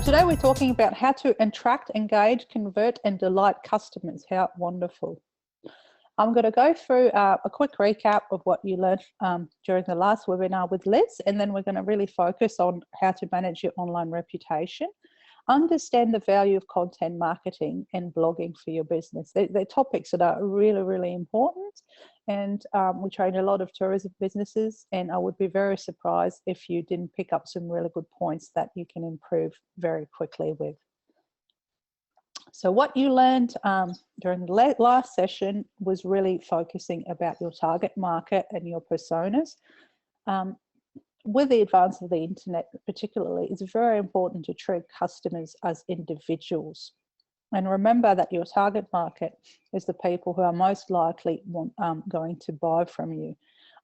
today we're talking about how to attract, engage, convert, and delight customers. How wonderful. I'm going to go through a quick recap of what you learned during the last webinar with Liz, and then we're going to really focus on how to manage your online reputation. Understand the value of content marketing and blogging for your business. They're topics that are really, really important. And we train a lot of tourism businesses, and I would be very surprised if you didn't pick up some really good points that you can improve very quickly with. So what you learned during the last session was really focusing about your target market and your personas. With the advance of the internet particularly, it's very important to treat customers as individuals. And remember that your target market is the people who are most likely going to buy from you.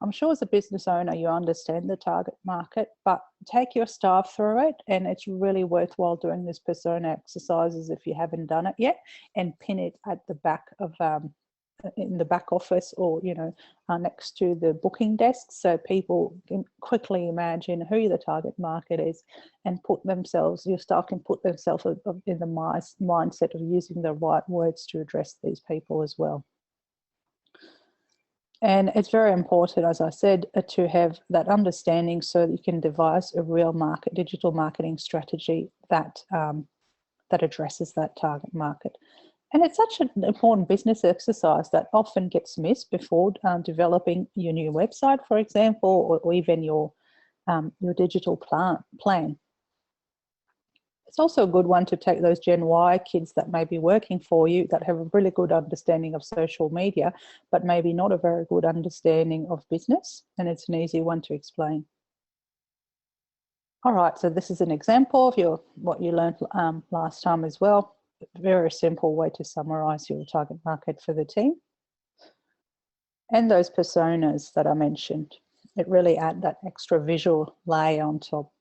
I'm sure as a business owner, you understand the target market, but take your staff through it, and it's really worthwhile doing this persona exercises if you haven't done it yet, and pin it at the back of in the back office, or next to the booking desk, so people can quickly imagine who the target market is and put themselves, your staff can put themselves in the mindset of using the right words to address these people as well. And it's very important, as I said, to have that understanding so that you can devise a real digital marketing strategy that that addresses that target market. And it's such an important business exercise that often gets missed before developing your new website, for example, or even your digital plan. It's also a good one to take those Gen Y kids that may be working for you that have a really good understanding of social media, but maybe not a very good understanding of business, and it's an easy one to explain. All right, so this is an example of what you learned last time as well. Very simple way to summarize your target market for the team. And those personas that I mentioned, it really adds that extra visual layer on top.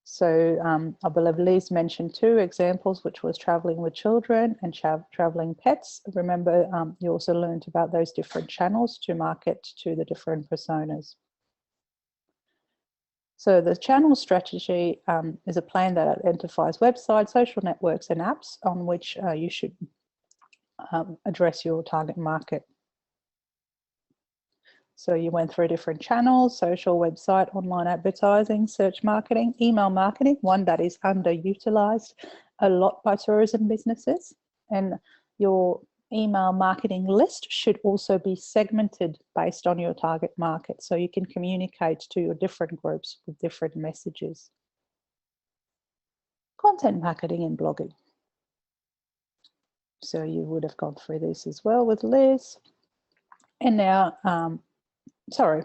So I believe Liz mentioned two examples, which was traveling with children and traveling pets. Remember, you also learned about those different channels to market to the different personas. So the channel strategy is a plan that identifies websites, social networks, and apps on which you should address your target market. So you went through different channels: social, website, online advertising, search marketing, email marketing, one that is underutilized a lot by tourism businesses. And your email marketing list should also be segmented based on your target market, so you can communicate to your different groups with different messages. Content marketing and blogging. So you would have gone through this as well with Liz. And now, sorry,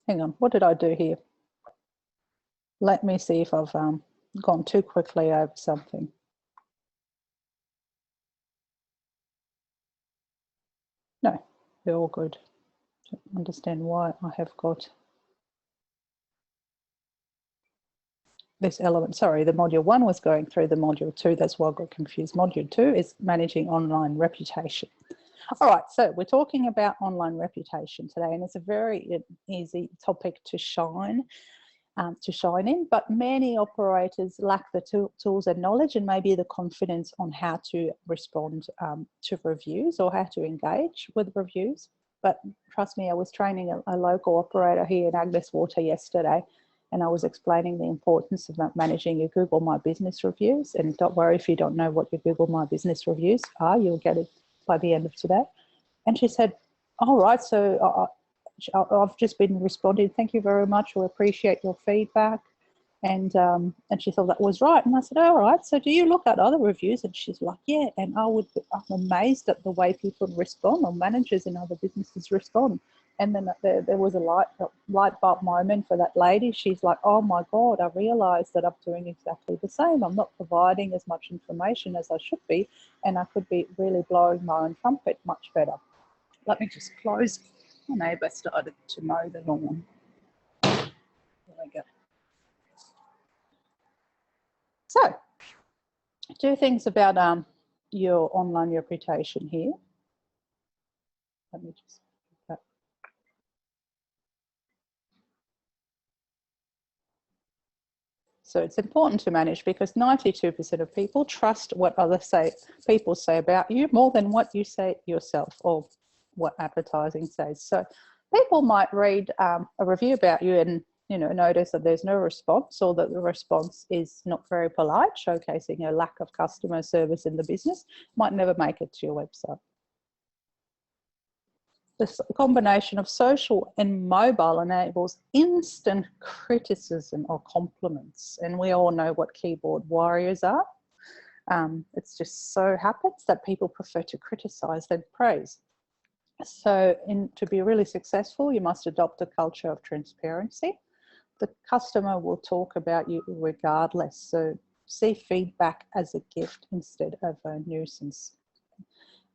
hang on, what did I do here? Let me see if I've gone too quickly over something. No, they're all good. Don't understand why I have got this element. Sorry, the module 1 was going through the module 2. That's why I got confused. Module 2 is managing online reputation. All right, so we're talking about online reputation today, and it's a very easy topic to shine in, but many operators lack the tools and knowledge and maybe the confidence on how to respond to reviews or how to engage with reviews. But trust me, I was training a local operator here in Agnes Water yesterday, and I was explaining the importance of managing your Google My Business reviews. And don't worry if you don't know what your Google My Business reviews are, you'll get it by the end of today. And she said, all right, so I've just been responding, thank you very much, we appreciate your feedback. And she thought that was right. And I said, all right, so do you look at other reviews? And she's like, yeah. And I'm amazed at the way people respond, or managers in other businesses respond. And then there was a light bulb moment for that lady. She's like, oh my God, I realized that I'm doing exactly the same. I'm not providing as much information as I should be, and I could be really blowing my own trumpet much better. Let me just close. My neighbour started to mow the lawn. There we go. So, two things about your online reputation here. Let me just put that. So it's important to manage because 92% of people trust what people say about you more than what you say yourself or what advertising says. So people might read a review about you and notice that there's no response, or that the response is not very polite, showcasing a lack of customer service in the business, might never make it to your website. This combination of social and mobile enables instant criticism or compliments. And we all know what keyboard warriors are. It's just so happens that people prefer to criticize than praise. So to be really successful, you must adopt a culture of transparency. The customer will talk about you regardless. So see feedback as a gift instead of a nuisance.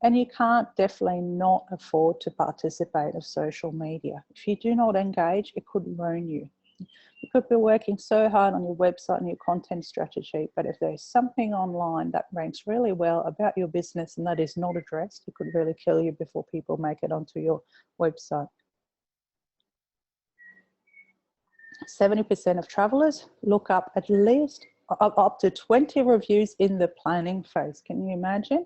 And you can't definitely not afford to participate of social media. If you do not engage, it could ruin you. You could be working so hard on your website and your content strategy, but if there's something online that ranks really well about your business and that is not addressed, it could really kill you before people make it onto your website. 70% of travelers look up at least up to 20 reviews in the planning phase. Can you imagine?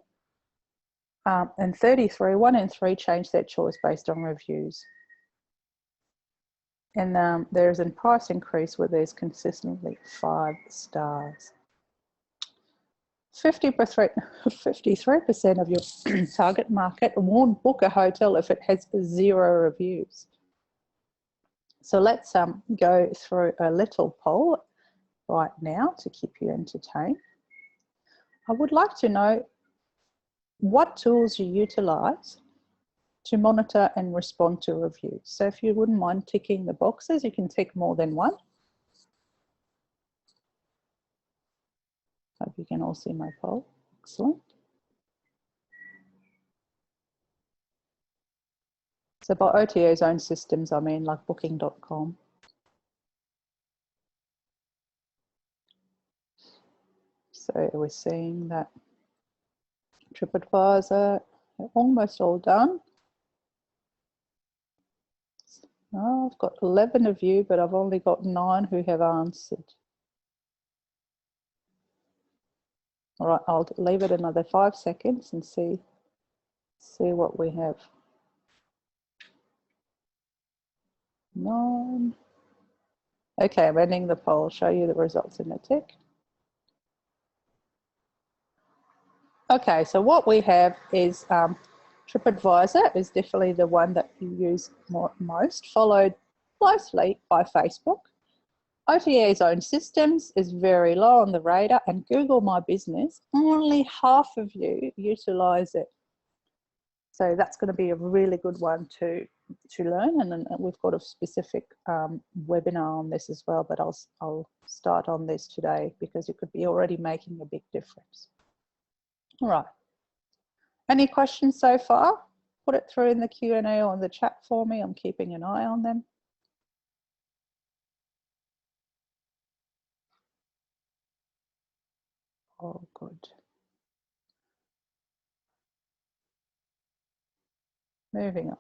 And 1 in 3 change their choice based on reviews. And there's a price increase where there's consistently 5 stars. 53% of your target market won't book a hotel if it has 0 reviews. So let's go through a little poll right now to keep you entertained. I would like to know what tools you utilize to monitor and respond to reviews. So if you wouldn't mind ticking the boxes, you can tick more than one. Hope you can all see my poll. Excellent. So by OTA's own systems, I mean like booking.com. So we're seeing that TripAdvisor, almost all done. Oh, I've got 11 of you, but I've only got 9 who have answered. All right, I'll leave it another 5 seconds and see what we have. 9. Okay, I'm ending the poll. I'll show you the results in a tick. Okay, so what we have is TripAdvisor is definitely the one that you use most, followed closely by Facebook. OTA's own systems is very low on the radar, and Google My Business, only half of you utilize it. So that's going to be a really good one to learn, and then we've got a specific webinar on this as well, but I'll start on this today because it could be already making a big difference. All right. Any questions so far? Put it through in the Q&A or in the chat for me. I'm keeping an eye on them. Oh, good. Moving on.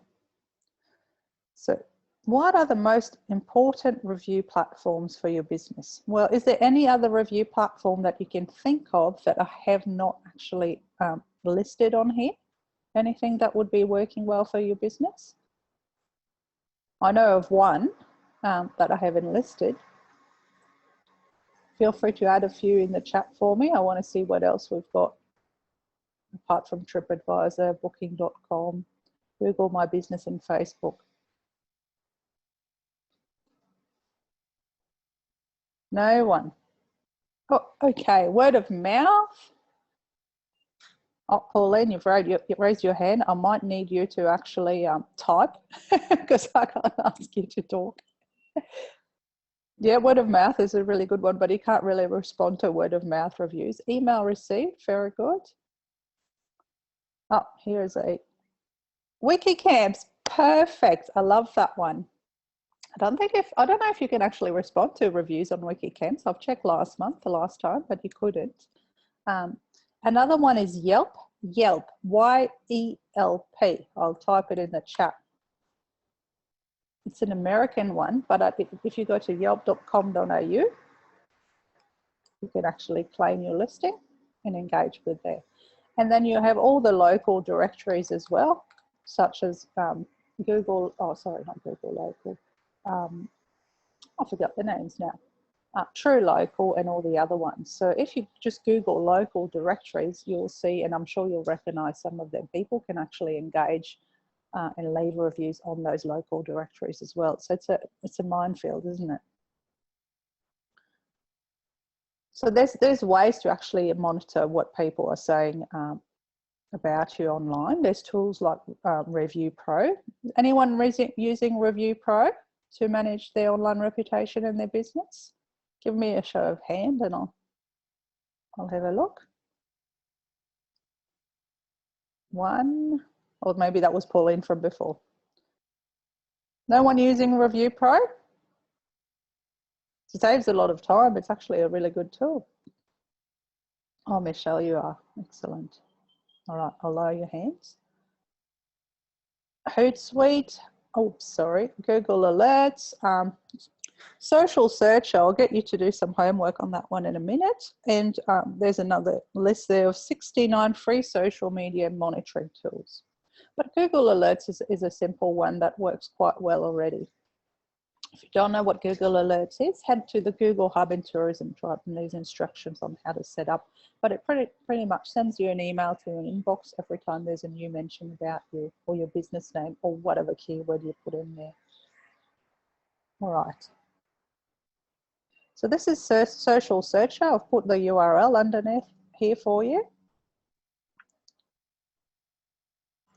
So what are the most important review platforms for your business? Well, is there any other review platform that you can think of that I have not actually listed on here? Anything that would be working well for your business? I know of one that I haven't listed. Feel free to add a few in the chat for me. I want to see what else we've got apart from TripAdvisor, Booking.com, Google My Business and Facebook. No one. Oh, okay, word of mouth. Oh, Pauline, you've raised your hand. I might need you to actually type because I can't ask you to talk. Yeah, word of mouth is a really good one, but you can't really respond to word of mouth reviews. Email received, very good. Oh, here's a wiki camps, perfect. I love that one. I don't know if you can actually respond to reviews on wiki camps. I've checked last time, but you couldn't. Another one is Yelp, Y-E-L-P. I'll type it in the chat. It's an American one, but if you go to yelp.com.au, You can actually claim your listing and engage with there. And then you have all the local directories as well, such as Google, oh sorry, not Google Local, I forgot the names now, True Local and all the other ones. So if you just Google local directories, you'll see, and I'm sure you'll recognize some of them. People can actually engage and leave reviews on those local directories as well. So it's a minefield, isn't it? So there's ways to actually monitor what people are saying about you online. There's tools like Review Pro. Anyone using Review Pro to manage their online reputation and their business? Give me a show of hand and I'll have a look. One, or maybe that was Pauline from before. No one using Review Pro? It saves a lot of time. It's actually a really good tool. Oh, Michelle, you are. Excellent. All right, I'll lower your hands. Hootsuite. Oh, sorry. Google Alerts. Social Search. I'll get you to do some homework on that one in a minute. And there's another list there of 69 free social media monitoring tools. But Google Alerts is a simple one that works quite well already. If you don't know what Google Alerts is, head to the Google Hub in Tourism Tribe and there's instructions on how to set up. But it pretty much sends you an email to an inbox every time there's a new mention about you or your business name or whatever keyword you put in there. All right. So this is Social Searcher. I've put the URL underneath here for you.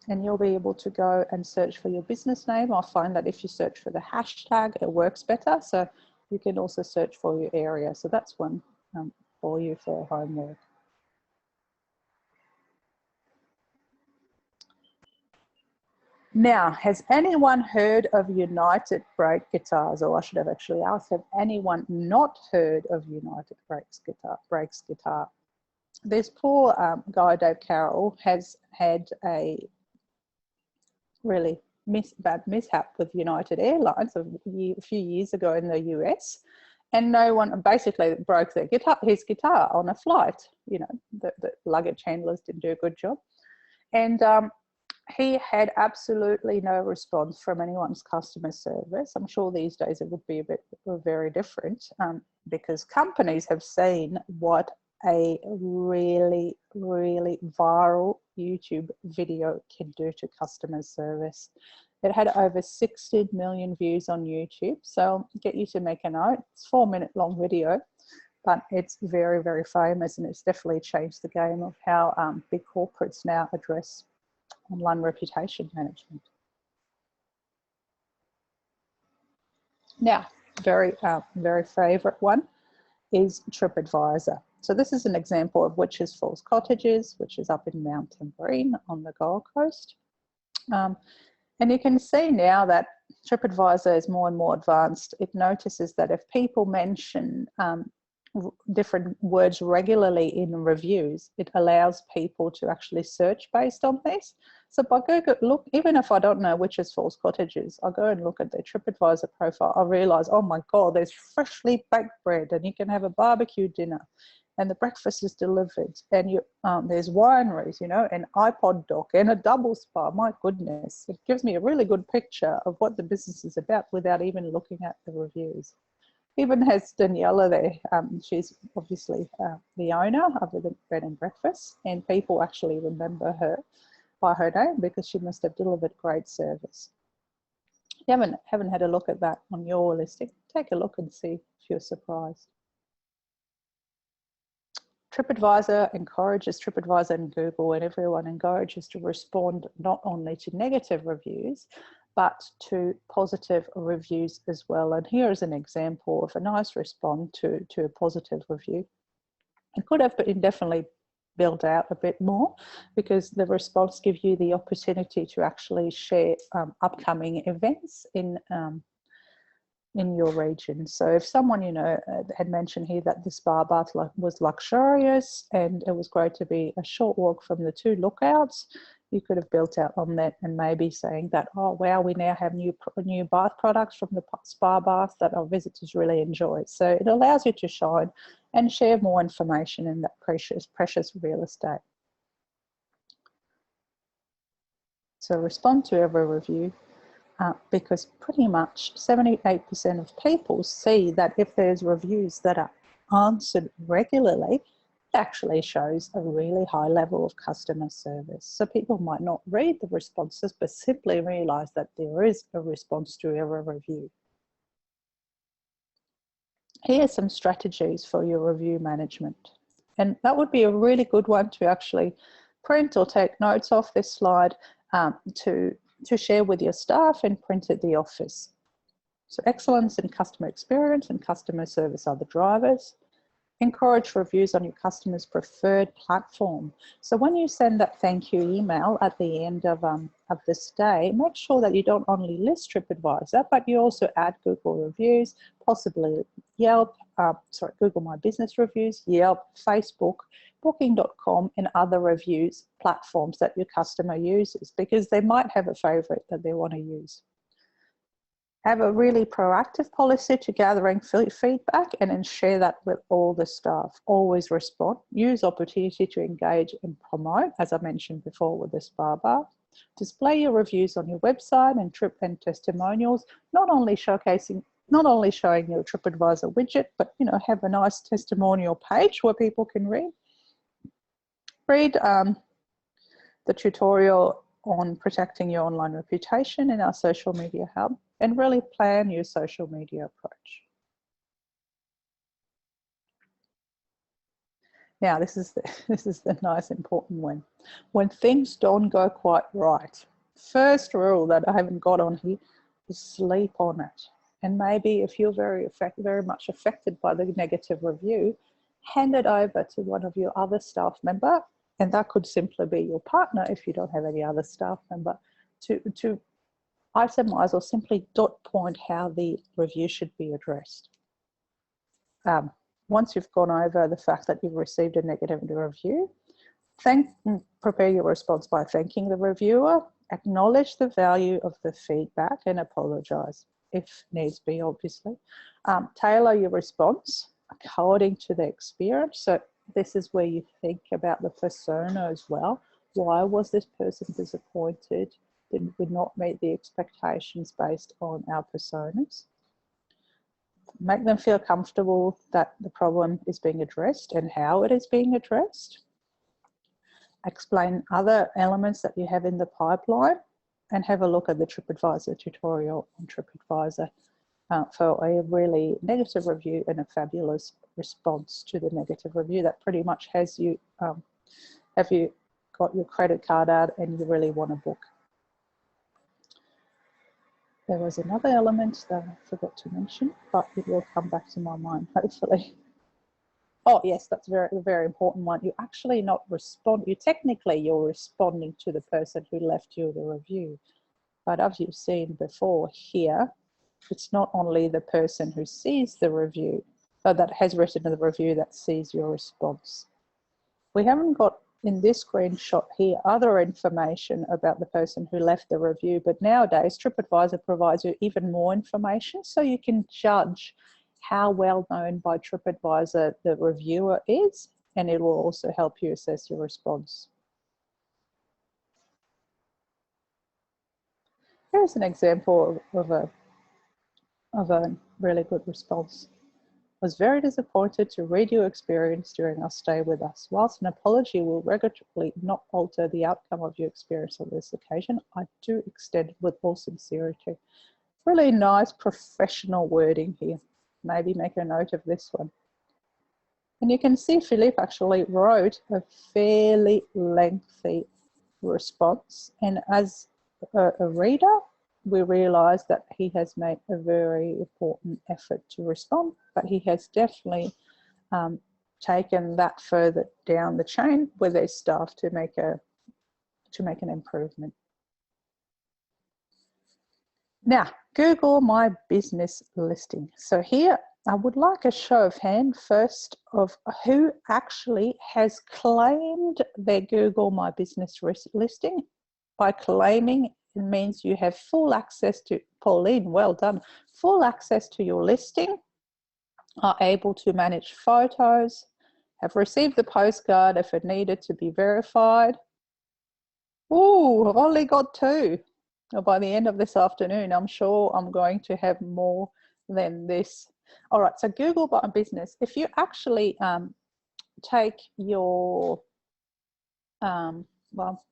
And you'll be able to go and search for your business name. I find that if you search for the hashtag, it works better. So you can also search for your area. So that's one for you for homework. Now, has anyone heard of United Break Guitars? Or I should have actually asked, have anyone not heard of United Breaks Guitar? This poor guy, Dave Carroll, has had a really bad mishap with United Airlines a few years ago in the US, and no one basically broke his guitar on a flight. You know, the luggage handlers didn't do a good job, and he had absolutely no response from anyone's customer service. I'm sure these days it would be very different because companies have seen what a really, really viral YouTube video can do to customer service. It had over 60 million views on YouTube. So I'll get you to make a note. It's a 4-minute long video, but it's very, very famous and it's definitely changed the game of how big corporates now address online reputation management. Now, very favorite one is TripAdvisor. So this is an example of Witches Falls Cottages, which is up in Mount Tamborine on the Gold Coast. And you can see now that TripAdvisor is more and more advanced. It notices that if people mention different words regularly in reviews, it allows people to actually search based on this. So by Google, look, even if I don't know Witches Falls Cottages, I go and look at their TripAdvisor profile, I realise, oh my God, there's freshly baked bread and you can have a barbecue dinner and the breakfast is delivered and there's wineries, you know, an iPod dock and a double spa. My goodness, it gives me a really good picture of what the business is about without even looking at the reviews. Even has Daniela there. She's obviously the owner of the bed and breakfast, and people actually remember her by her name because she must have delivered great service. If you haven't had a look at that on your listing, take a look and see if you're surprised. TripAdvisor and Google and everyone encourages to respond not only to negative reviews, but to positive reviews as well. And here is an example of a nice response to a positive review. It could have been definitely built out a bit more because the response gives you the opportunity to actually share upcoming events in your region. So if someone, you know, had mentioned here that the spa bath was luxurious and it was great to be a short walk from the 2 lookouts, you could have built out on that and maybe saying that, oh wow, we now have new bath products from the spa bath that our visitors really enjoy. So it allows you to shine and share more information in that precious real estate. So respond to every review because pretty much 78% of people see that if there's reviews that are answered regularly, it actually shows a really high level of customer service. So people might not read the responses, but simply realize that there is a response to every review. Here are some strategies for your review management. And that would be a really good one to actually print or take notes off this slide to share with your staff and print at the office. So excellence in customer experience and customer service are the drivers. Encourage reviews on your customer's preferred platform. So when you send that thank you email at the end of this day, make sure that you don't only list TripAdvisor, but you also add Google reviews, possibly Yelp, Google My Business reviews, Yelp, Facebook, Booking.com, and other reviews platforms that your customer uses, because they might have a favorite that they want to use. Have a really proactive policy to gathering feedback and then share that with all the staff. Always respond. Use opportunity to engage and promote, as I mentioned before with the spa bar. Display your reviews on your website and trip and testimonials, not only showing your TripAdvisor widget, but have a nice testimonial page where people can read. Read the tutorial on protecting your online reputation in our social media hub, and really plan your social media approach. Now, this is the nice important one. When things don't go quite right, first rule that I haven't got on here is sleep on it. And maybe if you're very much affected by the negative review, hand it over to one of your other staff member, and that could simply be your partner if you don't have any other staff member, to itemize or simply dot point how the review should be addressed. Once you've gone over the fact that you've received a negative review, prepare your response by thanking the reviewer, acknowledge the value of the feedback and apologize if needs be, obviously. Tailor your response according to the experience. So this is where you think about the persona as well. Why was this person disappointed? Did we not meet the expectations based on our personas? Make them feel comfortable that the problem is being addressed and how it is being addressed. Explain other elements that you have in the pipeline, and have a look at the TripAdvisor tutorial on TripAdvisor for a really negative review and a fabulous response to the negative review that pretty much has you, have you got your credit card out and you really want to book. There was another element that I forgot to mention, but it will come back to my mind, hopefully. Oh yes, that's a very important one. You actually not respond, you're responding to the person who left you the review. But as you've seen before here, it's not only the person who sees the review, that has written the review, that sees your response. We haven't got in this screenshot here other information about the person who left the review, but nowadays TripAdvisor provides you even more information, so you can judge how well known by TripAdvisor the reviewer is, and it will also help you assess your response. Here's an example of a really good response. Was very disappointed to read your experience during our stay with us. Whilst an apology will regularly not alter the outcome of your experience on this occasion, I do extend it with all sincerity. Really nice professional wording here. Maybe make a note of this one. And you can see Philippe actually wrote a fairly lengthy response. And as a reader, we realise that he has made a very important effort to respond, but he has definitely taken that further down the chain with his staff to make an improvement. Now, Google My Business listing. So here I would like a show of hand first of who actually has claimed their Google My Business listing. By claiming, it means you have full access to, Pauline, well done, full access to your listing are able to manage photos, have received the postcard if it needed to be verified. Ooh, I've only got 2. By the end of this afternoon, I'm sure I'm going to have more than this. All right, so Google My Business. If you actually take your, well,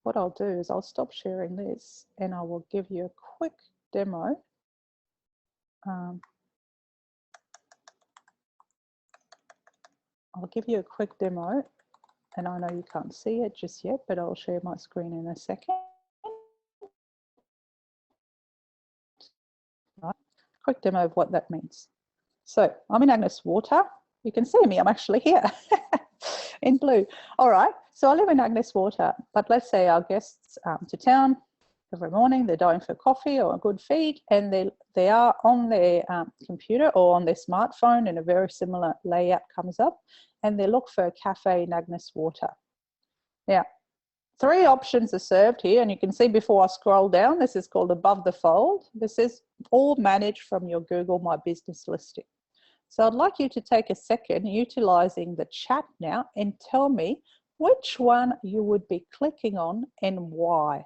what I'll do is I'll stop sharing this and I will give you a quick demo. I'll give you a quick demo, and I know you can't see it just yet, but I'll share my screen in a second. Right. Quick demo of what that means. So I'm in Agnes Water. You can see me, I'm actually here in blue. All right, so I live in Agnes Water, but let's say our guests to town every morning, they're going for coffee or a good feed, and they are on their computer or on their smartphone, and a very similar layout comes up, and they look for a cafe in Agnes Water. Now, 3 options are served here, and you can see before I scroll down, this is called above the fold. This is all managed from your Google My Business listing. So I'd like you to take a second utilizing the chat now and tell me which one you would be clicking on and why.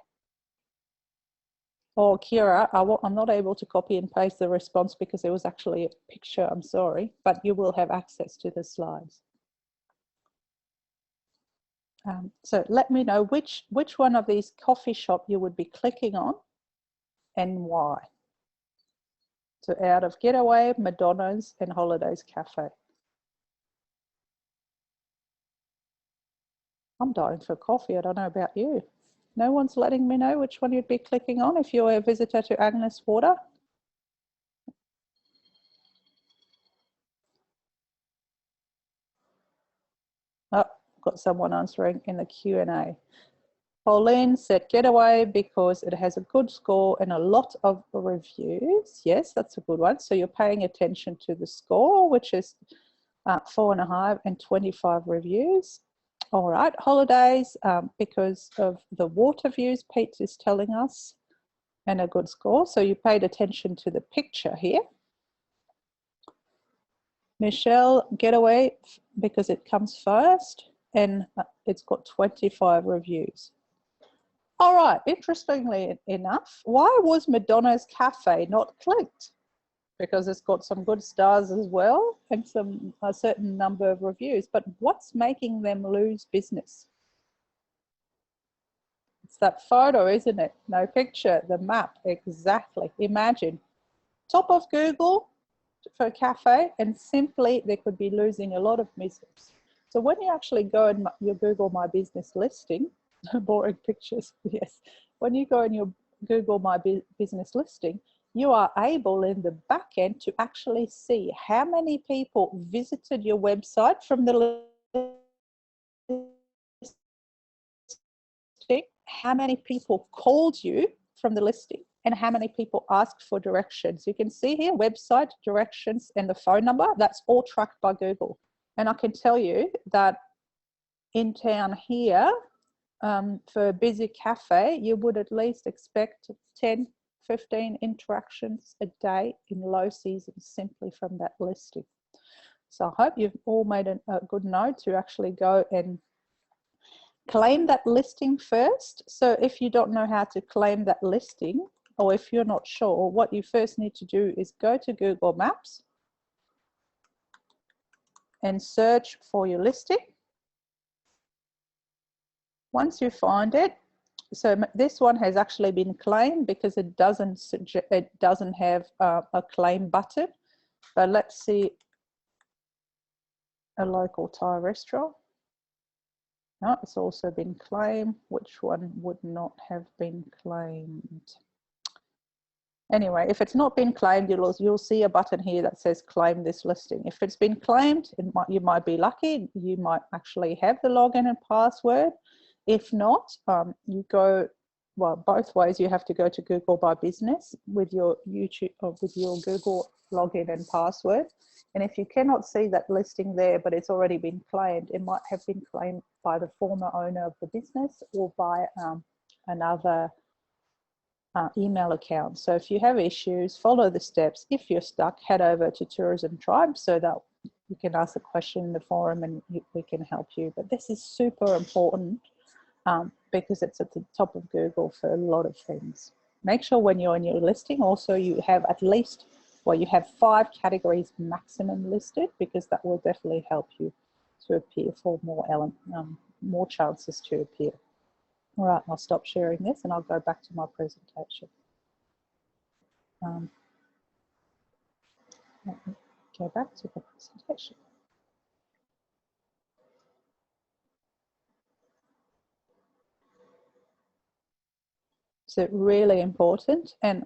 Oh, Kira, I'm not able to copy and paste the response because it was actually a picture, I'm sorry, but you will have access to the slides. So let me know which one of these coffee shop you would be clicking on and why. So out of Getaway, Madonna's and Holidays Cafe. I'm dying for coffee, I don't know about you. No one's letting me know which one you'd be clicking on if you're a visitor to Agnes Water. Oh, got someone answering in the Q&A. Pauline said Getaway because it has a good score and a lot of reviews. Yes, that's a good one. So you're paying attention to the score, which is 4.5 and 25 reviews. All right, Holidays, because of the water views, Pete is telling us, and a good score. So you paid attention to the picture here. Michelle, Getaway, because it comes first, and it's got 25 reviews. All right, interestingly enough, why was Madonna's Cafe not clicked? Because it's got some good stars as well and a certain number of reviews, but what's making them lose business? It's that photo, isn't it? No picture, the map, exactly. Imagine, top of Google for a cafe, and simply they could be losing a lot of business. So when you actually go in your Google My Business listing, boring pictures, yes. When you go in your Google My Business listing, you are able in the back end to actually see how many people visited your website from the listing, how many people called you from the listing, and how many people asked for directions. You can see here, website, directions, and the phone number. That's all tracked by Google. And I can tell you that in town here, for a busy cafe, you would at least expect 10, 15 interactions a day in low season simply from that listing. So I hope you've all made a good note to actually go and claim that listing first. So if you don't know how to claim that listing, or if you're not sure, what you first need to do is go to Google Maps and search for your listing. Once you find it, so this one has actually been claimed because it doesn't have a claim button. But let's see, a local Thai restaurant. No, it's also been claimed. Which one would not have been claimed? Anyway, if it's not been claimed, you'll see a button here that says claim this listing. If it's been claimed, you might be lucky. You might actually have the login and password. If not, you go, well, both ways. You have to go to Google My Business with your YouTube or with your Google login and password. And if you cannot see that listing there, but it's already been claimed, it might have been claimed by the former owner of the business or by another email account. So if you have issues, follow the steps. If you're stuck, head over to Tourism Tribe so that you can ask a question in the forum and we can help you. But this is super important because it's at the top of Google for a lot of things. Make sure when you're in your listing also you have at least, well, you have 5 categories maximum listed, because that will definitely help you to appear for more chances to appear. All right, I'll stop sharing this and I'll go back to my presentation. Let me go back to the presentation. So really important, and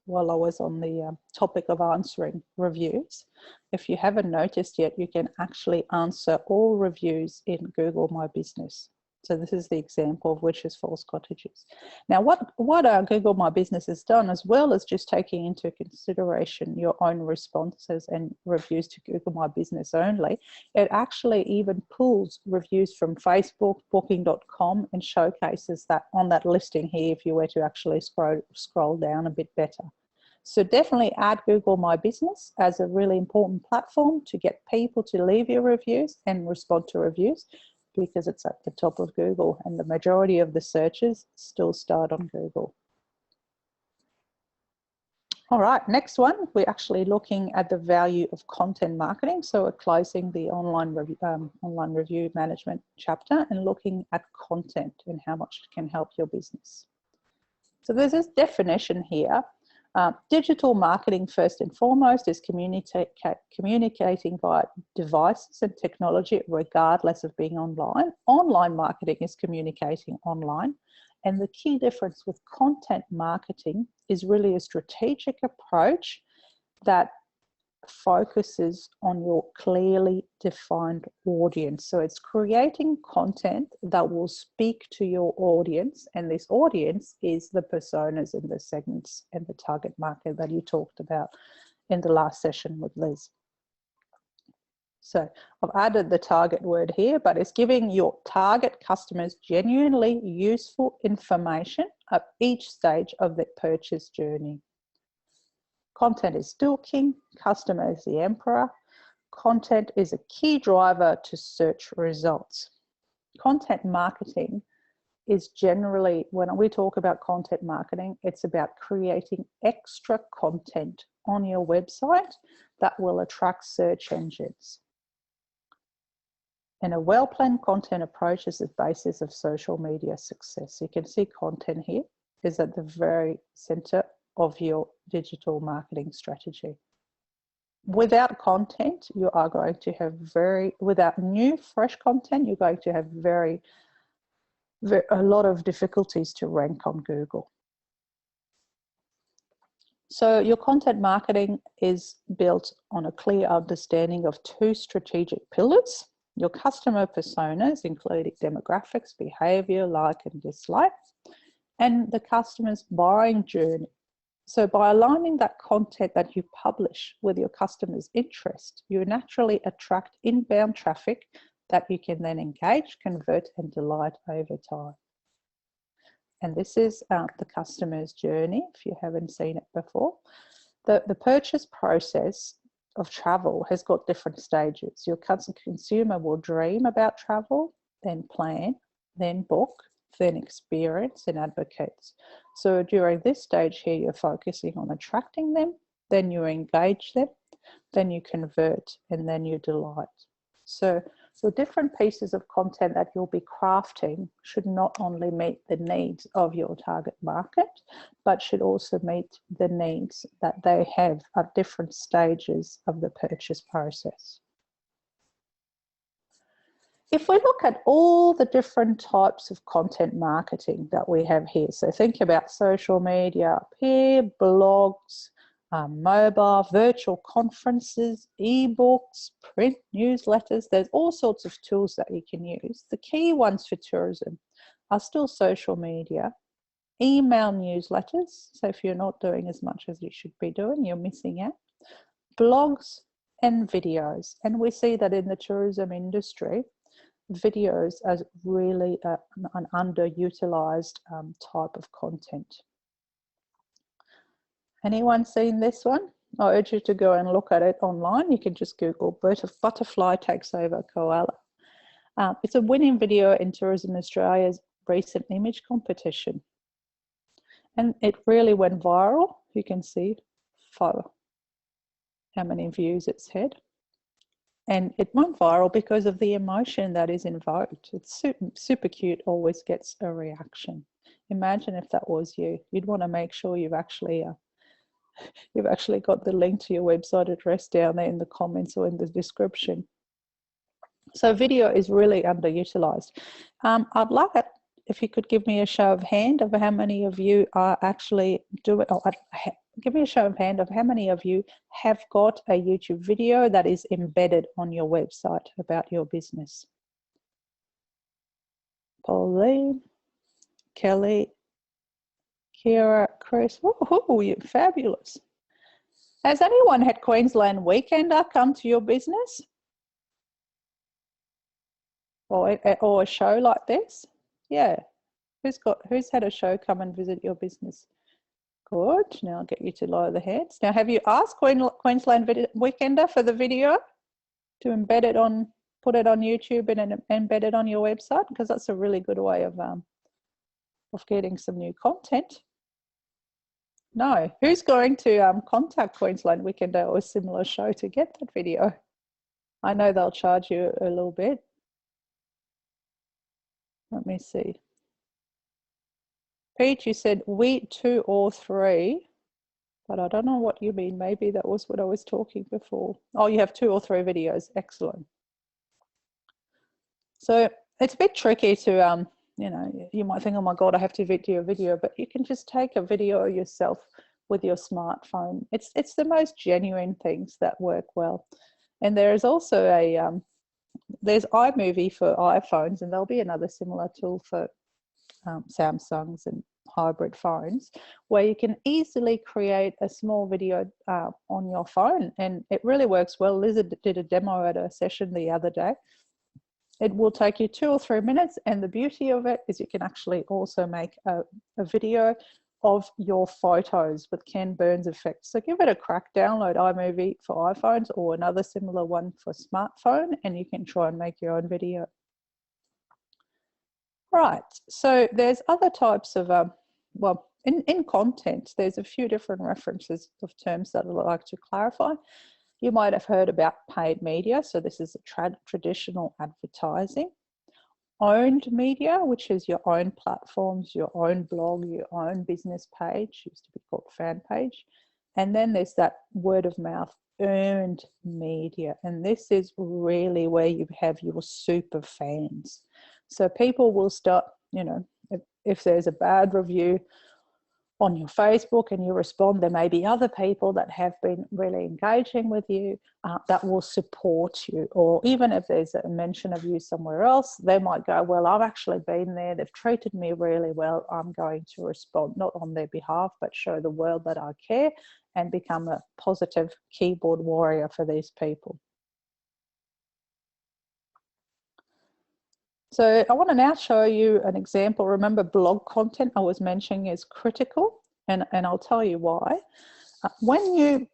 while I was on the topic of answering reviews, if you haven't noticed yet, you can actually answer all reviews in Google My Business. So this is the example of Witches Falls Cottages. Now what Google My Business has done, as well as just taking into consideration your own responses and reviews to Google My Business only, it actually even pulls reviews from Facebook, booking.com, and showcases that on that listing here if you were to actually scroll down a bit better. So definitely add Google My Business as a really important platform to get people to leave your reviews and respond to reviews, because it's at the top of Google and the majority of the searches still start on Google. All right, next one, we're actually looking at the value of content marketing. So we're closing the online review management chapter and looking at content and how much it can help your business. So there's this definition here. Digital marketing, first and foremost, is communicating via devices and technology regardless of being online. Online marketing is communicating online. And the key difference with content marketing is really a strategic approach that focuses on your clearly defined audience. So it's creating content that will speak to your audience, and this audience is the personas and the segments and the target market that you talked about in the last session with Liz. So I've added the target word here, but it's giving your target customers genuinely useful information at each stage of the purchase journey. Content is still king, customer is the emperor. Content is a key driver to search results. Content marketing is generally, when we talk about content marketing, it's about creating extra content on your website that will attract search engines. And a well-planned content approach is the basis of social media success. You can see content here is at the very center of your digital marketing strategy. Without content, you are going to have without new, fresh content, you're going to have a lot of difficulties to rank on Google. So your content marketing is built on a clear understanding of 2 strategic pillars: your customer personas, including demographics, behavior, like and dislike, and the customer's buying journey. So by aligning that content that you publish with your customer's interest, you naturally attract inbound traffic that you can then engage, convert, and delight over time. And this is the customer's journey, if you haven't seen it before. The purchase process of travel has got different stages. Your consumer will dream about travel, then plan, then book, then experience and advocates. So during this stage here, you're focusing on attracting them, then you engage them, then you convert, and then you delight. So the different pieces of content that you'll be crafting should not only meet the needs of your target market, but should also meet the needs that they have at different stages of the purchase process. If we look at all the different types of content marketing that we have here, so think about social media up here, blogs, mobile, virtual conferences, ebooks, print newsletters. There's all sorts of tools that you can use. The key ones for tourism are still social media, email newsletters. So if you're not doing as much as you should be doing, you're missing out. Blogs and videos. And we see that in the tourism industry, videos are really an underutilized type of content. Anyone seen this one? I urge you to go and look at it online. You can just Google butterfly takes over koala. It's a winning video in Tourism Australia's recent image competition. And it really went viral. You can see how many views it's had. And it went viral because of the emotion that is invoked. It's super cute, always gets a reaction. Imagine if that was you. You'd want to make sure you've actually got the link to your website address down there in the comments or in the description. So video is really underutilized. I'd like it if you could give me a show of hand of how many of you are actually doing, give me a show of hand of how many of you have got a YouTube video that is embedded on your website about your business. Pauline, Kelly, Kira, Chris, oh, you're fabulous. Has anyone had Queensland Weekender come to your business? Or a show like this? Yeah. Who's had a show come and visit your business? Good. Now I'll get you to lower the heads. Now, have you asked Queensland Weekender for the video to embed it on, put it on YouTube and embed it on your website? Because that's a really good way of getting some new content. No. Who's going to contact Queensland Weekender or a similar show to get that video? I know they'll charge you a little bit. Let me see. Pete, you said we 2 or 3, but I don't know what you mean. Maybe that was what I was talking before. Oh, you have 2 or 3 videos. Excellent. So it's a bit tricky to, you know, you might think, oh my God, I have to do a video, but you can just take a video yourself with your smartphone. It's the most genuine things that work well. And there is also a, there's iMovie for iPhones, and there'll be another similar tool for Samsungs and hybrid phones, where you can easily create a small video on your phone, and it really works well. Lizard did a demo at a session the other day. It will take you 2 or 3 minutes, and the beauty of it is you can actually also make a video of your photos with Ken Burns effect. So give it a crack, download iMovie for iPhones or another similar one for smartphone, and you can try and make your own video. Right, so there's other types of, well, in content, there's a few different references of terms that I'd like to clarify. You might have heard about paid media. So this is a traditional advertising. Owned media, which is your own platforms, your own blog, your own business page, used to be called fan page. And then there's that word of mouth, earned media. And this is really where you have your super fans. So people will start, you know, if there's a bad review on your Facebook and you respond, there may be other people that have been really engaging with you that will support you. Or even if there's a mention of you somewhere else, they might go, well, I've actually been there, they've treated me really well, I'm going to respond, not on their behalf, but show the world that I care and become a positive keyboard warrior for these people. So I want to now show you an example. Remember, blog content I was mentioning is critical, and I'll tell you why. When you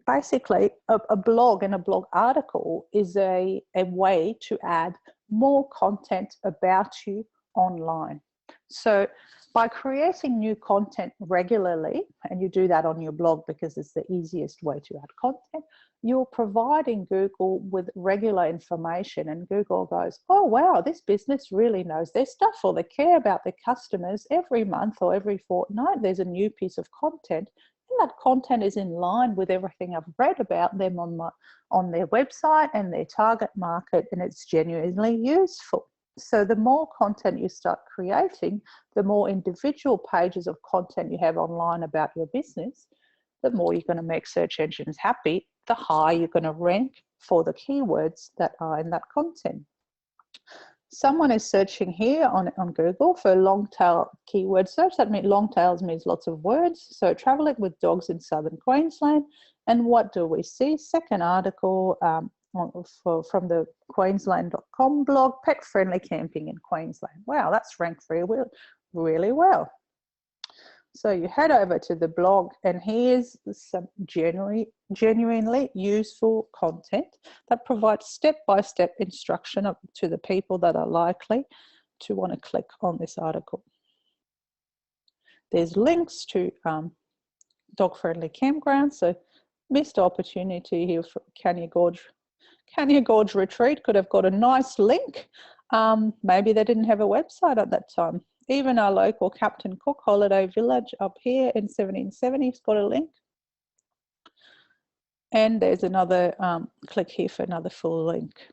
basically, a blog and a blog article is a way to add more content about you online. So by creating new content regularly, and you do that on your blog because it's the easiest way to add content, you're providing Google with regular information, and Google goes, oh wow, this business really knows their stuff, or they care about their customers. Every month or every fortnight there's a new piece of content, and that content is in line with everything I've read about them on their website and their target market, and it's genuinely useful. So the more content you start creating, the more individual pages of content you have online about your business, the more you're going to make search engines happy, the higher you're going to rank for the keywords that are in that content. Someone is searching here on Google for long tail keyword search. That means long tails means lots of words. So traveling with dogs in southern Queensland. And what do we see? Second article from the Queensland.com blog, pet friendly camping in Queensland. Wow, that's ranked really well. So you head over to the blog, and here's some genuinely useful content that provides step-by-step instruction to the people that are likely to want to click on this article. There's links to dog-friendly campgrounds, so missed opportunity here for Canyon Gorge Retreat. Could have got a nice link. Maybe they didn't have a website at that time. Even our local Captain Cook Holiday Village up here in 1770's got a link. And there's another, click here for another full link.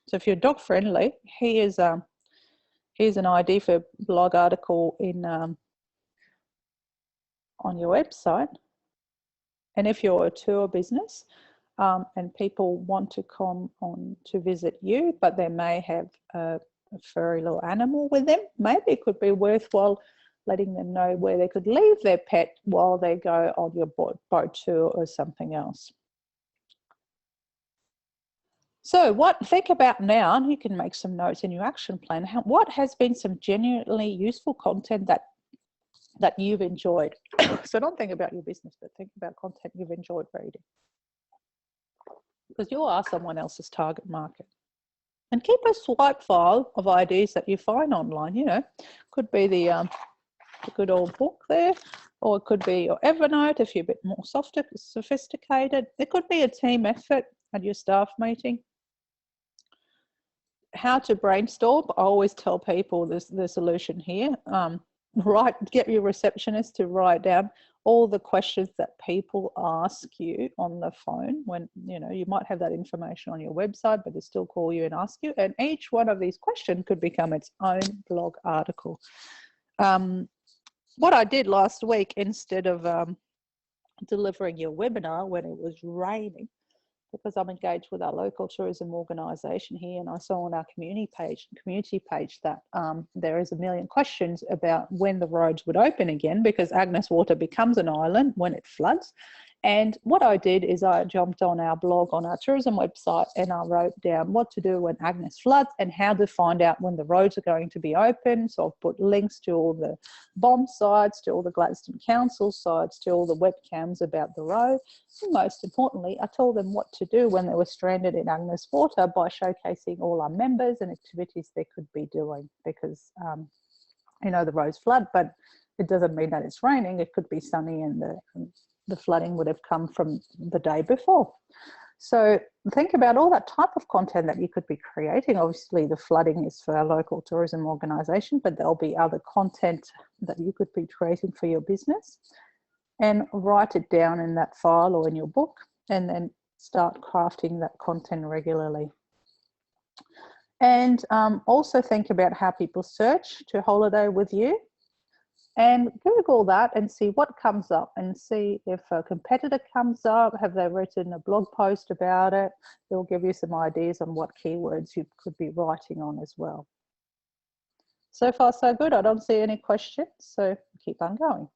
So if you're dog friendly, here's an ID for blog article in on your website. And if you're a tour business and people want to come on to visit you, but they may have a furry little animal with them, maybe it could be worthwhile letting them know where they could leave their pet while they go on your boat tour or something else. So think about now, and you can make some notes in your action plan. What has been some genuinely useful content that you've enjoyed? So don't think about your business, but think about content you've enjoyed reading, because you are someone else's target market. And keep a swipe file of ideas that you find online. You know, could be the good old book there, or it could be your Evernote if you're a bit more sophisticated. It could be a team effort at your staff meeting. How to brainstorm. I always tell people the solution here. Get your receptionist to write down all the questions that people ask you on the phone. When you might have that information on your website, but they still call you and ask you, and each one of these questions could become its own blog article. What I did last week, instead of delivering your webinar when it was raining, because I'm engaged with our local tourism organisation here, and I saw on our community page that there is a million questions about when the roads would open again, because Agnes Water becomes an island when it floods. And what I did is I jumped on our blog on our tourism website, and I wrote down what to do when Agnes floods and how to find out when the roads are going to be open. So I've put links to all the bomb sites, to all the Gladstone Council sites, to all the webcams about the road. And most importantly, I told them what to do when they were stranded in Agnes Water by showcasing all our members and activities they could be doing, because the roads flood, but it doesn't mean that it's raining. It could be sunny, and the flooding would have come from the day before. So think about all that type of content that you could be creating. Obviously, the flooding is for our local tourism organisation, but there'll be other content that you could be creating for your business, and write it down in that file or in your book, and then start crafting that content regularly. And also think about how people search to holiday with you. And Google that and see what comes up, and see if a competitor comes up. Have they written a blog post about it? They'll give you some ideas on what keywords you could be writing on as well. So far, so good. I don't see any questions, so keep on going.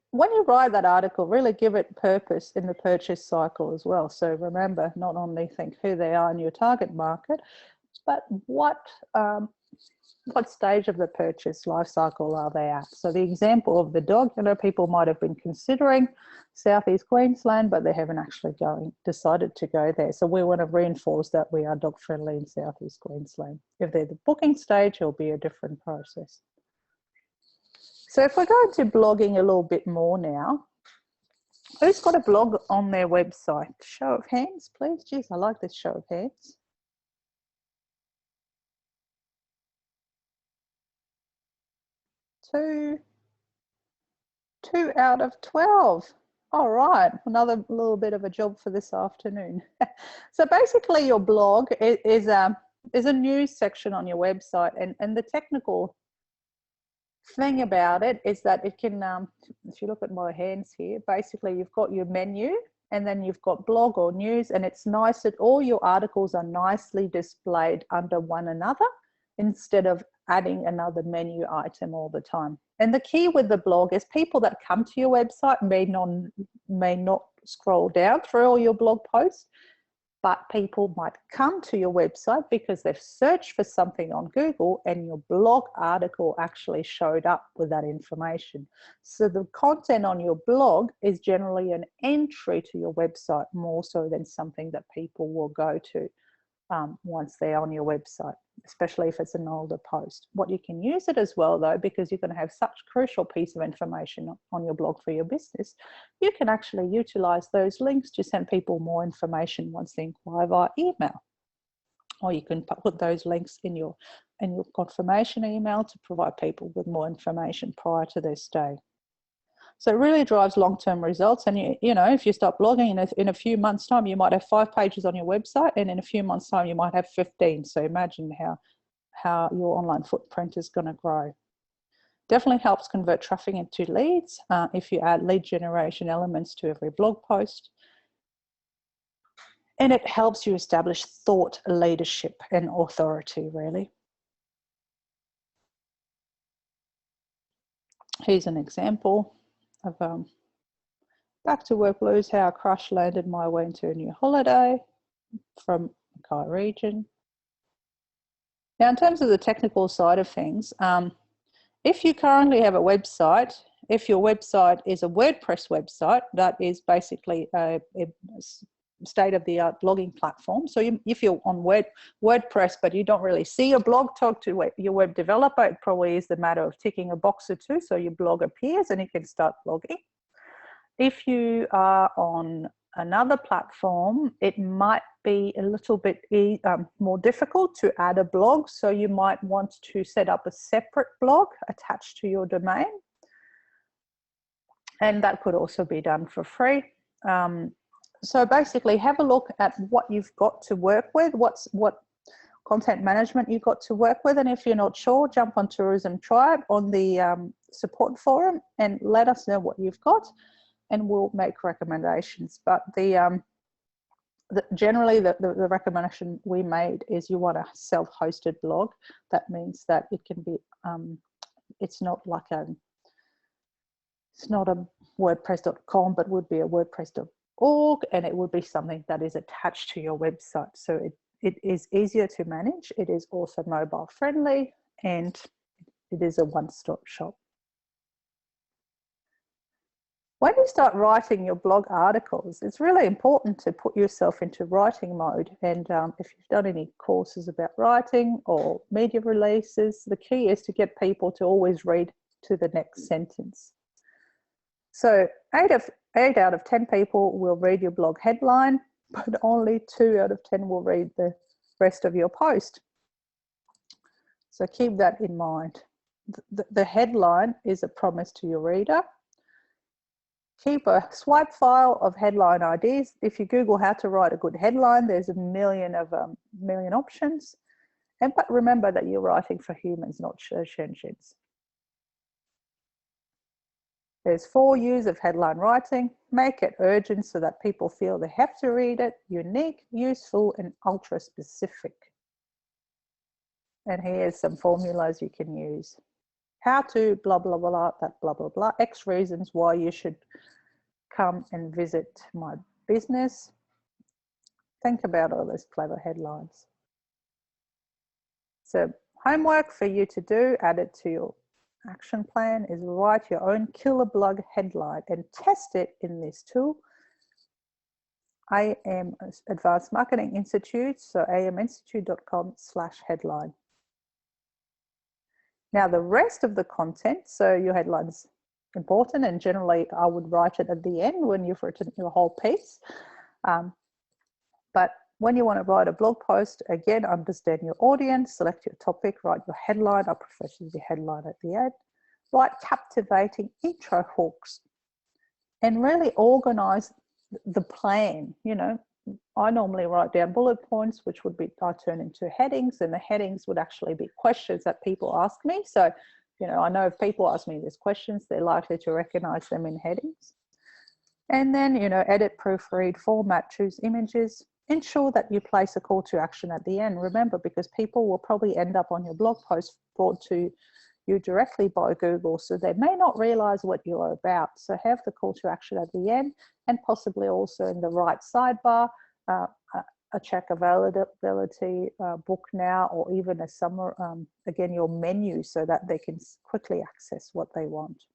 When you write that article, really give it purpose in the purchase cycle as well. So remember, not only think who they are in your target market, but what stage of the purchase life cycle are they at? So the example of the dog, people might have been considering Southeast Queensland, but they haven't actually decided to go there. So we want to reinforce that we are dog friendly in Southeast Queensland. If they're the booking stage, it'll be a different process. So if we're going to blogging a little bit more now, who's got a blog on their website? Show of hands, please. Geez, I like this show of hands. 2 out of 12. All right, another little bit of a job for this afternoon. So basically your blog is a news section on your website, and the technical thing about it is that it can, if you look at my hands here, basically you've got your menu, and then you've got blog or news, and it's nice that all your articles are nicely displayed under one another, instead of adding another menu item all the time. And the key with the blog is people that come to your website may not scroll down through all your blog posts, but people might come to your website because they've searched for something on Google and your blog article actually showed up with that information. So the content on your blog is generally an entry to your website more so than something that people will go to once they're on your website, especially if it's an older post. What you can use it as well though, because you're going to have such crucial piece of information on your blog for your business, you can actually utilize those links to send people more information once they inquire via email. Or you can put those links in your confirmation email to provide people with more information prior to their stay. So it really drives long-term results. And you know, if you start blogging in a few months' time, you might have 5 pages on your website, and in a few months' time, you might have 15. So imagine how your online footprint is going to grow. Definitely helps convert traffic into leads if you add lead generation elements to every blog post. And it helps you establish thought leadership and authority, really. Here's an example of back to work blues, how a crush landed my way into a new holiday from Mackay region. Now, in terms of the technical side of things, if you currently have a website, if your website is a WordPress website, that is basically a state-of-the-art blogging platform. So if you're on WordPress, but you don't really see a blog, talk to your web developer. It probably is the matter of ticking a box or two so your blog appears and you can start blogging. If you are on another platform, it might be a little bit more difficult to add a blog. So you might want to set up a separate blog attached to your domain. And that could also be done for free. So basically have a look at what you've got to work with, what content management you've got to work with. And if you're not sure, jump on Tourism Tribe on the support forum and let us know what you've got, and we'll make recommendations. But generally the recommendation we made is you want a self-hosted blog. That means that it can be, it's not a WordPress.com, but would be a WordPress.org, and it would be something that is attached to your website. So it is easier to manage. It is also mobile friendly, and it is a one-stop shop. When you start writing your blog articles, it's really important to put yourself into writing mode. And if you've done any courses about writing or media releases, the key is to get people to always read to the next sentence. So 8 out of 10 people will read your blog headline, but only 2 out of 10 will read the rest of your post. So keep that in mind. The headline is a promise to your reader. Keep a swipe file of headline ideas. If you Google how to write a good headline, there's a million options. But remember that you're writing for humans, not search engines. There's 4 U's of headline writing. Make it urgent so that people feel they have to read it. Unique, useful, and ultra specific. And here's some formulas you can use. How to blah, blah, blah, that blah, blah, blah. X reasons why you should come and visit my business. Think about all those clever headlines. So homework for you to do, add it to your action plan, is write your own killer blog headline and test it in this tool. AM Advanced Marketing Institute, so aminstitute.com/headline. Now the rest of the content, so your headline's important, and generally I would write it at the end when you've written your whole piece. But when you want to write a blog post, again, understand your audience, select your topic, write your headline. I prefer to do the headline at the end. Write captivating intro hooks and really organize the plan. You know, I normally write down bullet points, which would be, I turn into headings, and the headings would actually be questions that people ask me. So, you know, I know if people ask me these questions, they're likely to recognize them in headings. And then, you know, edit, proofread, format, choose images. Ensure that you place a call to action at the end. Remember, because people will probably end up on your blog post brought to you directly by Google, so they may not realize what you're about. So have the call to action at the end, and possibly also in the right sidebar, a check availability, book now, or even a summer, again, your menu, so that they can quickly access what they want.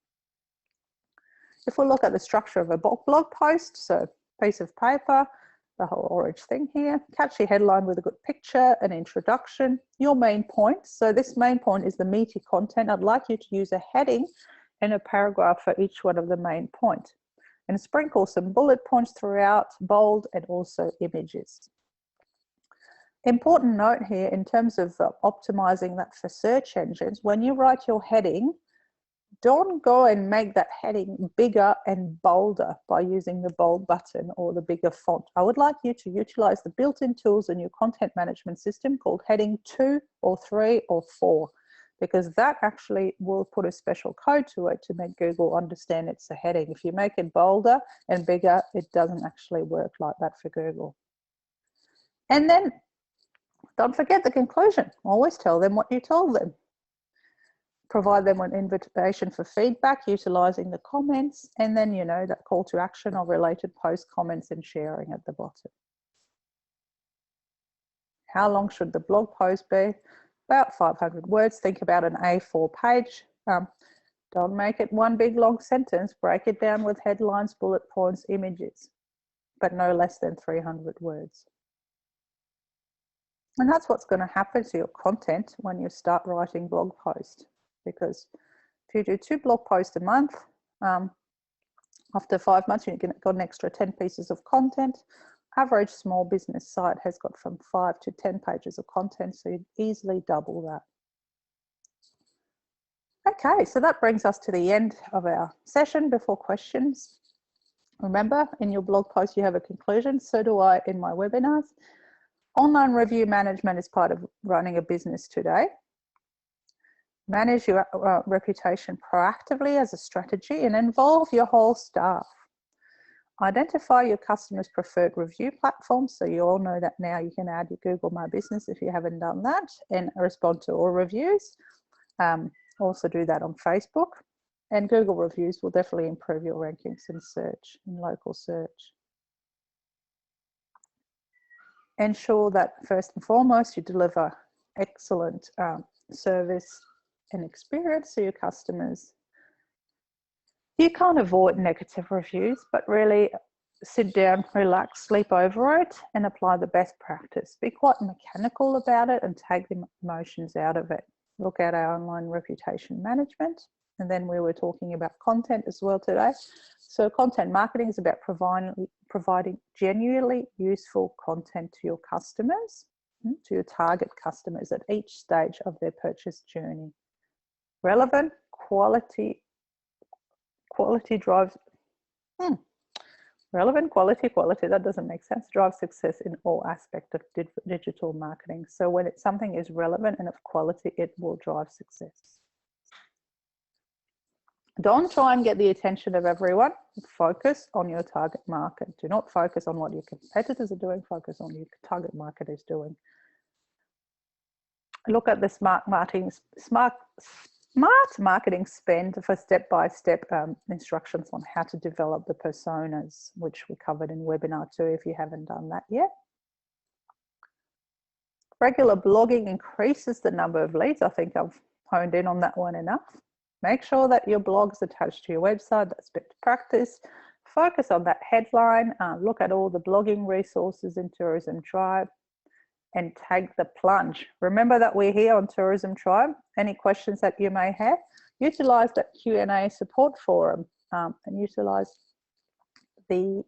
If we look at the structure of a blog post, so piece of paper, the whole orange thing here, catchy headline with a good picture, an introduction, your main point. So this main point is the meaty content. I'd like you to use a heading and a paragraph for each one of the main point, and sprinkle some bullet points throughout, bold, and also images. Important note here in terms of optimizing that for search engines, when you write your heading, don't go and make that heading bigger and bolder by using the bold button or the bigger font. I would like you to utilize the built-in tools in your content management system called heading 2 or 3 or 4, because that actually will put a special code to it to make Google understand it's a heading. If you make it bolder and bigger, it doesn't actually work like that for Google. And then don't forget the conclusion. Always tell them what you told them. Provide them an invitation for feedback, utilizing the comments, and then, you know, that call to action of related post comments and sharing at the bottom. How long should the blog post be? About 500 words. Think about an A4 page. Don't make it one big long sentence. Break it down with headlines, bullet points, images, but no less than 300 words. And that's what's going to happen to your content when you start writing blog posts. Because if you do 2 blog posts a month, after 5 months, you're going to get an extra 10 pieces of content. Average small business site has got from 5 to 10 pages of content, so you'd easily double that. Okay, so that brings us to the end of our session. Before questions, remember, in your blog post you have a conclusion. So do I in my webinars. Online review management is part of running a business today. Manage your reputation proactively as a strategy and involve your whole staff. Identify your customers' preferred review platforms. So you all know that now. You can add your Google My Business if you haven't done that, and respond to all reviews. Also do that on Facebook. And Google reviews will definitely improve your rankings in search, in local search. Ensure that first and foremost you deliver excellent service and experience to your customers. You can't avoid negative reviews, but really sit down, relax, sleep over it, and apply the best practice. Be quite mechanical about it and take the emotions out of it. Look at our online reputation management. And then we were talking about content as well today. So content marketing is about providing genuinely useful content to your customers, to your target customers at each stage of their purchase journey. Relevant, quality drives, relevant, quality, that doesn't make sense, drives success in all aspects of digital marketing. So when something is relevant and of quality, it will drive success. Don't try and get the attention of everyone. Focus on your target market. Do not focus on what your competitors are doing. Focus on what your target market is doing. Look at the smart marketing spend for step-by-step instructions on how to develop the personas, which we covered in webinar 2 if you haven't done that yet. Regular blogging increases the number of leads. I think I've honed in on that one enough. Make sure that your blog is attached to your website. That's best practice. Focus on that headline. Look at all the blogging resources in Tourism Tribe and take the plunge. Remember that we're here on Tourism Tribe. Any questions that you may have, utilize that Q&A support forum and utilize the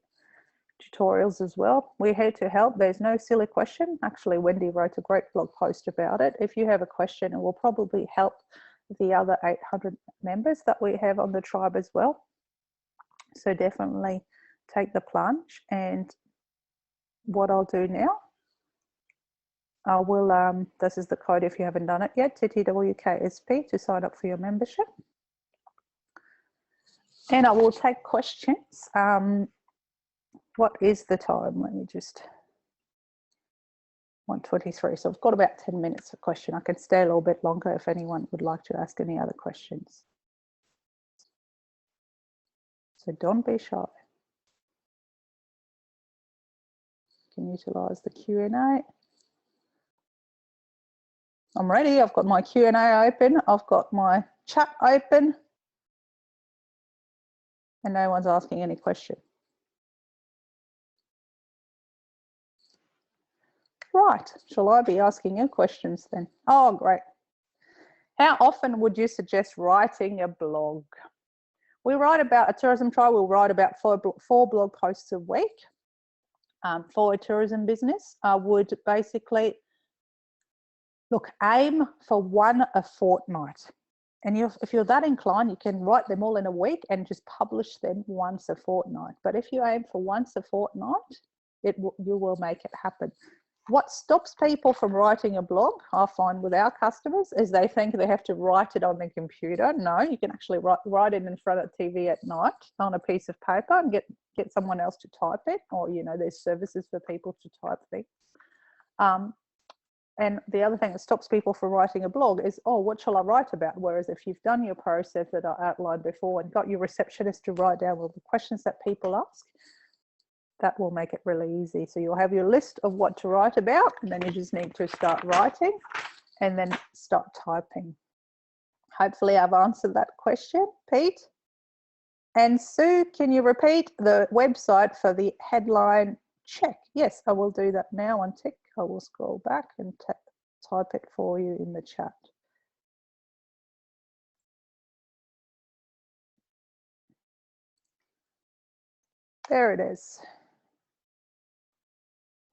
tutorials as well. We're here to help. There's no silly question. Actually, Wendy wrote a great blog post about it. If you have a question, it will probably help the other 800 members that we have on the tribe as well. So definitely take the plunge. And what I'll do now, I will, this is the code if you haven't done it yet, TTWKSP, to sign up for your membership. And I will take questions. What is the time? Let me just, 1:23. So I've got about 10 minutes for question. I can stay a little bit longer if anyone would like to ask any other questions. So don't be shy. can utilize the Q&A. I'm ready. I've got my Q&A open. I've got my chat open. And no one's asking any question. Right. Shall I be asking you questions then? Oh, great. How often would you suggest writing a blog? We write about a tourism trial. We'll write about four blog posts a week. For a tourism business, I would basically aim for one a fortnight. And if you're that inclined, you can write them all in a week and just publish them once a fortnight. But if you aim for once a fortnight, you will make it happen. What stops people from writing a blog, I find with our customers, is they think they have to write it on the computer. No, you can actually write it in front of the TV at night on a piece of paper and get someone else to type it, or there's services for people to type things. And the other thing that stops people from writing a blog is, oh, what shall I write about? Whereas if you've done your process that I outlined before and got your receptionist to write down all the questions that people ask, that will make it really easy. So you'll have your list of what to write about, and then you just need to start writing and then start typing. Hopefully I've answered that question, Pete. And Sue, can you repeat the website for the headline check? Yes, I will do that now on tick. I will scroll back and type it for you in the chat. There it is.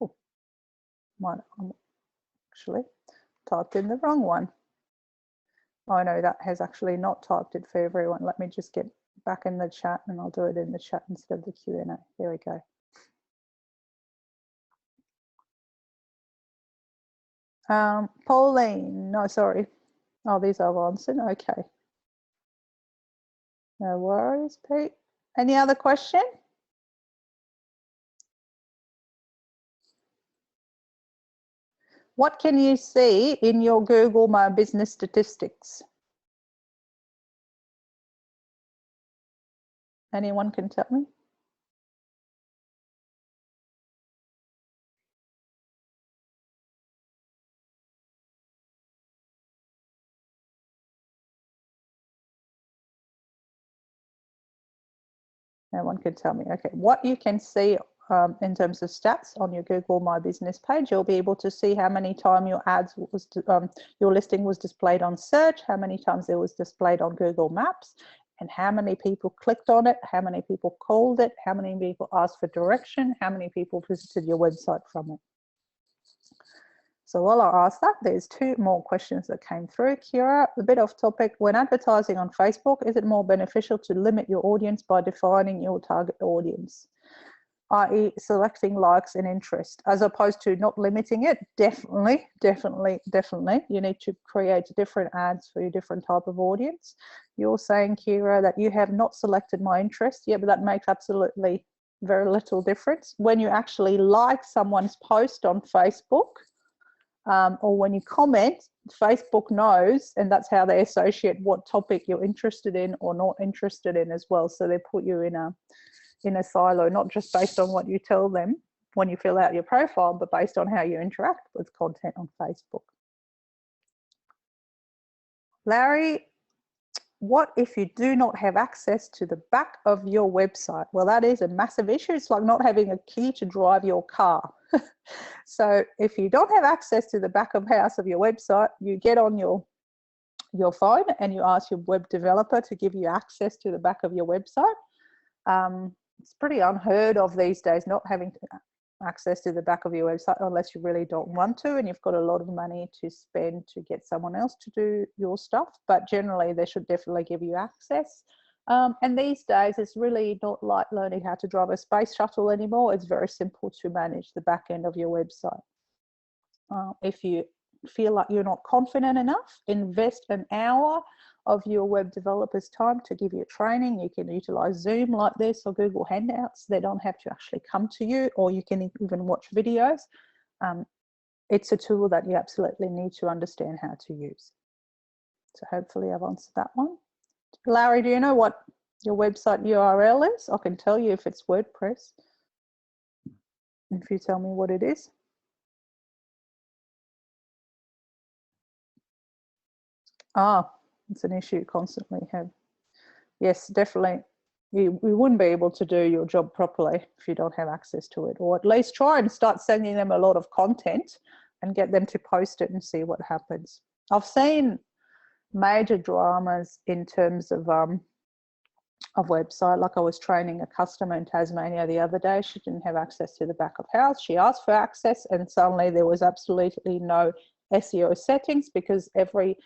Oh, I'm actually typed in the wrong one. Oh no, that has actually not typed it for everyone. Let me just get back in the chat and I'll do it in the chat instead of the Q&A. There we go. Pauline, no, sorry. Oh, these I've answered. Okay. No worries, Pete. Any other question? What can you see in your Google My Business statistics? Anyone can tell me? No one can tell me. Okay, what you can see in terms of stats on your Google My Business page, you'll be able to see how many times your ads was, your listing was displayed on search, how many times it was displayed on Google Maps, and how many people clicked on it, how many people called it, how many people asked for direction, how many people visited your website from it. So while I asked that, there's two more questions that came through. Kira, a bit off topic. When advertising on Facebook, is it more beneficial to limit your audience by defining your target audience, i.e. selecting likes and interest, as opposed to not limiting it? Definitely. You need to create different ads for your different type of audience. You're saying, Kira, that you have not selected my interest. Yeah, but that makes absolutely very little difference. When you actually like someone's post on Facebook, or when you comment, Facebook knows, and that's how they associate what topic you're interested in or not interested in as well. So they put you in a silo, not just based on what you tell them when you fill out your profile, but based on how you interact with content on Facebook. Larry, what if you do not have access to the back of your website? Well, that is a massive issue. It's like not having a key to drive your car. So if you don't have access to the back of house of your website, you get on your phone and you ask your web developer to give you access to the back of your website. It's pretty unheard of these days not having access to the back of your website unless you really don't want to and you've got a lot of money to spend to get someone else to do your stuff. But generally, they should definitely give you access. And these days, it's really not like learning how to drive a space shuttle anymore. It's very simple to manage the back end of your website. If you feel like you're not confident enough, invest an hour of your web developer's time to give you training. You can utilize Zoom like this or Google Hangouts. They don't have to actually come to you, or you can even watch videos. It's a tool that you absolutely need to understand how to use. So hopefully I've answered that one. Larry, do you know what your website URL is? I can tell you if it's WordPress. if you tell me what it is. Ah, it's an issue you constantly have. Yes, definitely. You wouldn't be able to do your job properly if you don't have access to it, or at least try and start sending them a lot of content and get them to post it and see what happens. I've seen major dramas in terms of website. Like I was training a customer in Tasmania the other day. She didn't have access to the back of house. She asked for access and suddenly there was absolutely no SEO settings, because every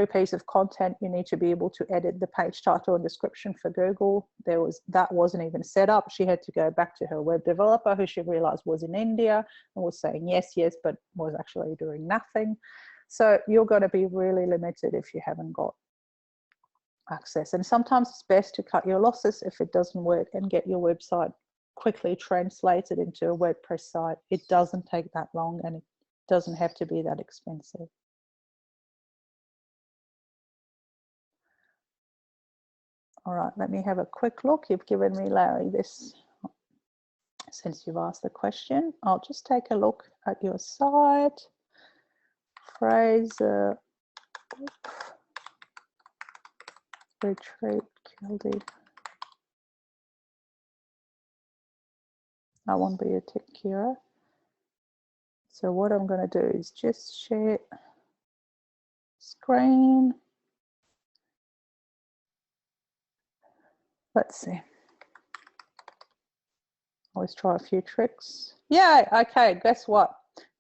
piece of content you need to be able to edit the page title and description for Google. That wasn't even set up. She had to go back to her web developer, who she realized was in India and was saying yes, but was actually doing nothing. So you're going to be really limited if you haven't got access. And sometimes it's best to cut your losses if it doesn't work and get your website quickly translated into a WordPress site. It doesn't take that long and it doesn't have to be that expensive. All right, let me have a quick look. You've given me, Larry, this, since you've asked the question. I'll just take a look at your site. Fraser, retreat, Kildee. I won't be a tick, Kira. So what I'm going to do is just share screen. Let's see. Always try a few tricks. Yeah, okay, guess what?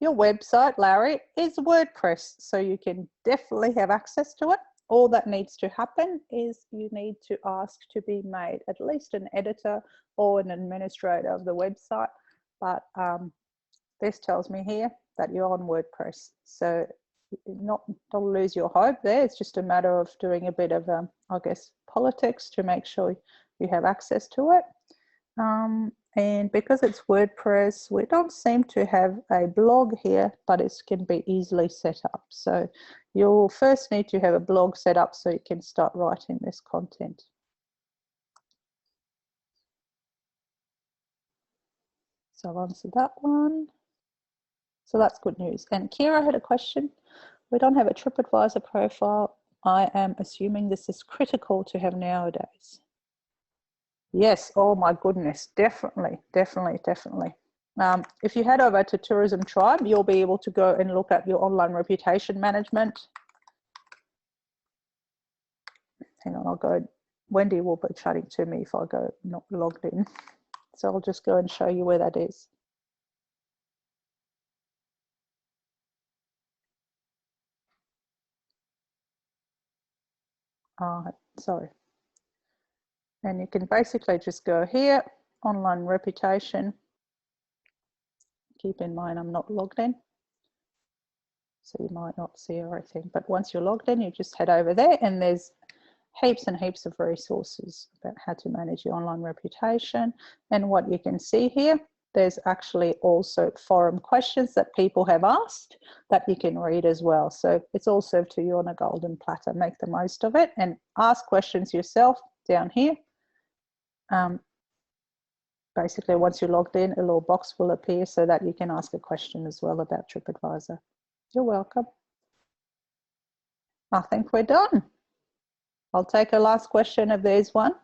Your website, Larry, is WordPress, so you can definitely have access to it. All that needs to happen is you need to ask to be made at least an editor or an administrator of the website. But this tells me here that you're on WordPress. So don't lose your hope there. It's just a matter of doing a bit of, I guess, politics to make sure you have access to it. And because it's WordPress, we don't seem to have a blog here, but it can be easily set up. So you'll first need to have a blog set up so you can start writing this content. So I've answered that one. So that's good news. And Kira had a question. We don't have a TripAdvisor profile. I am assuming this is critical to have nowadays. Yes, oh my goodness, definitely. If you head over to Tourism Tribe, you'll be able to go and look at your online reputation management. Hang on, I'll go. Wendy will be chatting to me if I go not logged in. So I'll just go and show you where that is. Sorry. And you can basically just go here, online reputation. Keep in mind, I'm not logged in, so you might not see everything. But once you're logged in, you just head over there and there's heaps and heaps of resources about how to manage your online reputation. And what you can see here, there's actually also forum questions that people have asked that you can read as well. So it's all served to you on a golden platter. Make the most of it and ask questions yourself down here. Basically, once you're logged in, a little box will appear so that you can ask a question as well about TripAdvisor. You're welcome. I think we're done. I'll take a last question if there's one.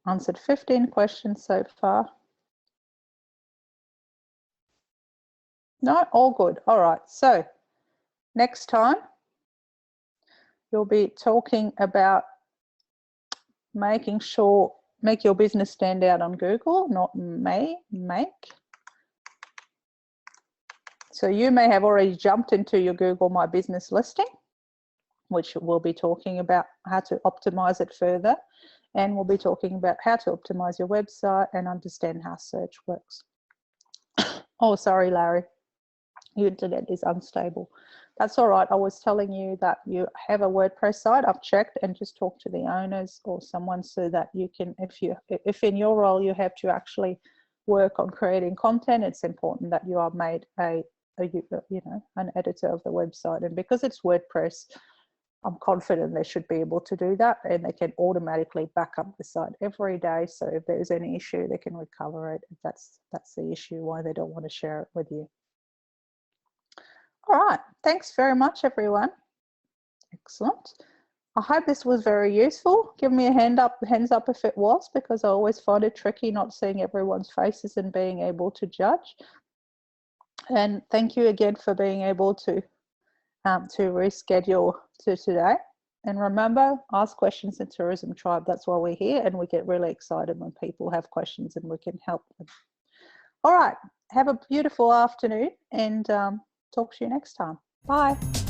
Answered 15 questions so far. No, all good. All right, so next time you'll be talking about making sure, make your business stand out on Google, not make. So you may have already jumped into your Google My Business listing, which we'll be talking about how to optimize it further. And we'll be talking about how to optimize your website and understand how search works. Oh, sorry, Larry, your internet is unstable. That's all right. I was telling you that you have a WordPress site. I've checked, and just talk to the owners or someone so that you can, if in your role you have to actually work on creating content, it's important that you are made an editor of the website. And because it's WordPress, I'm confident they should be able to do that, and they can automatically back up the site every day. So if there's any issue, they can recover it. If that's the issue, why they don't want to share it with you. All right, thanks very much, everyone. Excellent. I hope this was very useful. Give me a hands up if it was, because I always find it tricky not seeing everyone's faces and being able to judge. And thank you again for being able to reschedule to today. And remember, ask questions in Tourism Tribe. That's why we're here, and we get really excited when people have questions and we can help them. All right, have a beautiful afternoon, and talk to you next time. Bye.